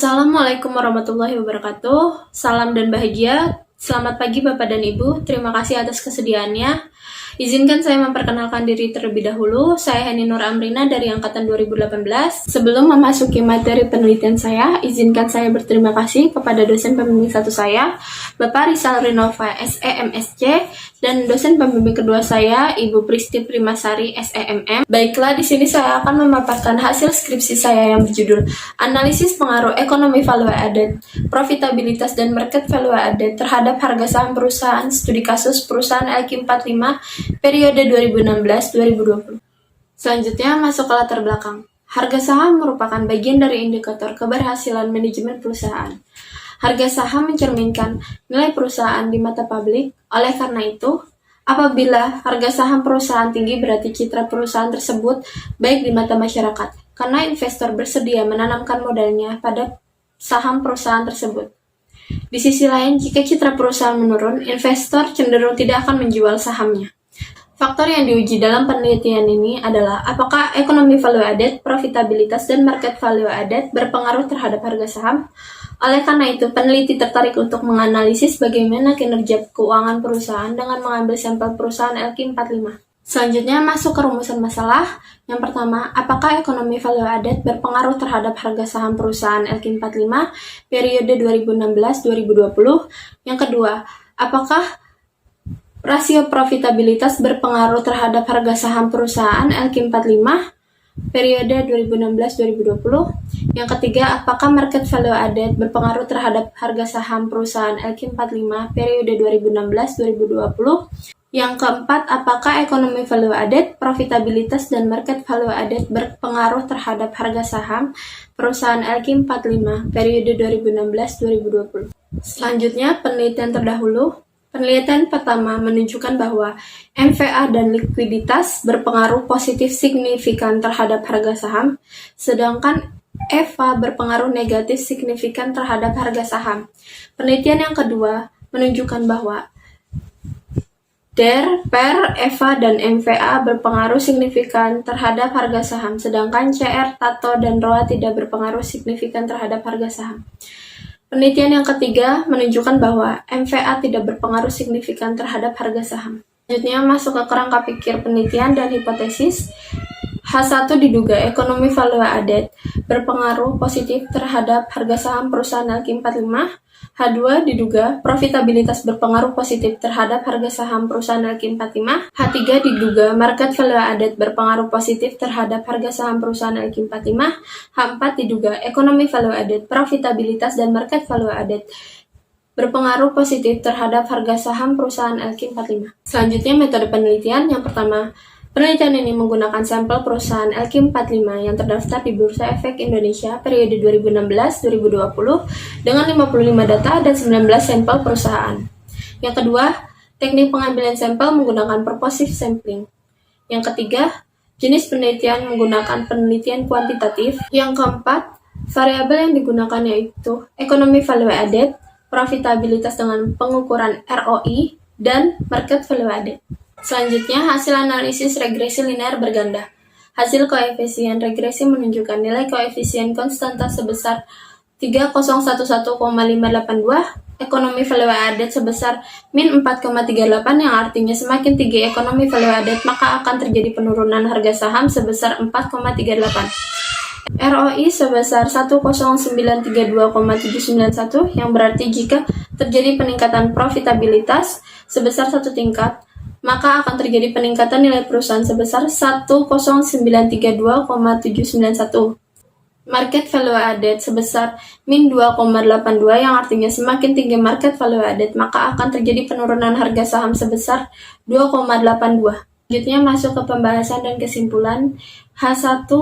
Assalamualaikum warahmatullahi wabarakatuh. Salam dan bahagia. Selamat pagi Bapak dan Ibu. Terima kasih atas kesediaannya. Izinkan saya memperkenalkan diri terlebih dahulu. Saya Hani Nur Amrina dari Angkatan 2018. Sebelum memasuki materi penelitian saya, izinkan saya berterima kasih kepada dosen pembimbing satu saya, Bapak Rizal Rinova, SEMSC, dan dosen pembimbing kedua saya, Ibu Pristi Primasari, SEMM. Baiklah, di sini saya akan memaparkan hasil skripsi saya yang berjudul Analisis Pengaruh Ekonomi Value Added, Profitabilitas dan Market Value Added terhadap harga saham perusahaan studi kasus perusahaan LQ45 periode 2016-2020. Selanjutnya masuk ke latar belakang. Harga saham merupakan bagian dari indikator keberhasilan manajemen perusahaan. Harga saham mencerminkan nilai perusahaan di mata publik. Oleh karena itu, apabila harga saham perusahaan tinggi berarti citra perusahaan tersebut baik di mata masyarakat, karena investor bersedia menanamkan modalnya pada saham perusahaan tersebut. Di sisi lain, jika citra perusahaan menurun, investor cenderung tidak akan menjual sahamnya. Faktor yang diuji dalam penelitian ini adalah apakah ekonomi value added, profitabilitas, dan market value added berpengaruh terhadap harga saham. Oleh karena itu, peneliti tertarik untuk menganalisis bagaimana kinerja keuangan perusahaan dengan mengambil sampel perusahaan LQ45. Selanjutnya masuk ke rumusan masalah. Yang pertama, apakah ekonomi value added berpengaruh terhadap harga saham perusahaan LQ45 periode 2016-2020? Yang kedua, apakah rasio profitabilitas berpengaruh terhadap harga saham perusahaan LQ45 periode 2016-2020. Yang ketiga, apakah market value added berpengaruh terhadap harga saham perusahaan LQ45 periode 2016-2020. Yang keempat, apakah ekonomi value added, profitabilitas, dan market value added berpengaruh terhadap harga saham perusahaan LQ45 periode 2016-2020. Selanjutnya, penelitian terdahulu. Penelitian pertama menunjukkan bahwa MVA dan likuiditas berpengaruh positif signifikan terhadap harga saham, sedangkan EVA berpengaruh negatif signifikan terhadap harga saham. Penelitian yang kedua menunjukkan bahwa DER, PER, EVA, dan MVA berpengaruh signifikan terhadap harga saham, sedangkan CR, TATO, dan ROA tidak berpengaruh signifikan terhadap harga saham. Penelitian yang ketiga menunjukkan bahwa MVA tidak berpengaruh signifikan terhadap harga saham. Selanjutnya masuk ke kerangka pikir penelitian dan hipotesis. H1 diduga ekonomi value added berpengaruh positif terhadap harga saham perusahaan LQ45. H2 diduga profitabilitas berpengaruh positif terhadap harga saham perusahaan LQ45. H3 diduga market value added berpengaruh positif terhadap harga saham perusahaan LQ45. H4 diduga ekonomi value added, profitabilitas, dan market value added berpengaruh positif terhadap harga saham perusahaan LQ45. Selanjutnya metode penelitian. Yang pertama, penelitian ini menggunakan sampel perusahaan LQ45 yang terdaftar di Bursa Efek Indonesia periode 2016-2020 dengan 55 data dan 19 sampel perusahaan. Yang kedua, teknik pengambilan sampel menggunakan purposive sampling. Yang ketiga, jenis penelitian menggunakan penelitian kuantitatif. Yang keempat, variabel yang digunakan yaitu ekonomi value added, profitabilitas dengan pengukuran ROI, dan market value added. Selanjutnya, hasil analisis regresi linear berganda. Hasil koefisien regresi menunjukkan nilai koefisien konstanta sebesar 3011,582, ekonomi value added sebesar min 4,38, yang artinya semakin tinggi ekonomi value added maka akan terjadi penurunan harga saham sebesar 4,38. ROI sebesar 10932,791, yang berarti jika terjadi peningkatan profitabilitas sebesar 1 tingkat, maka akan terjadi peningkatan nilai perusahaan sebesar 10932,791. Market value added sebesar min 2,82, yang artinya semakin tinggi market value added maka akan terjadi penurunan harga saham sebesar 2,82. Selanjutnya masuk ke pembahasan dan kesimpulan. H1,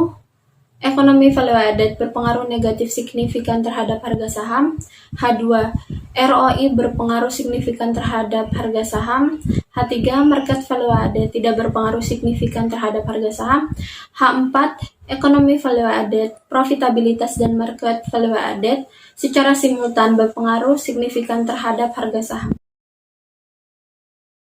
ekonomi value added berpengaruh negatif signifikan terhadap harga saham. H2, ROI berpengaruh signifikan terhadap harga saham. H3, market value added tidak berpengaruh signifikan terhadap harga saham. H4, ekonomi value added, profitabilitas, dan market value added secara simultan berpengaruh signifikan terhadap harga saham.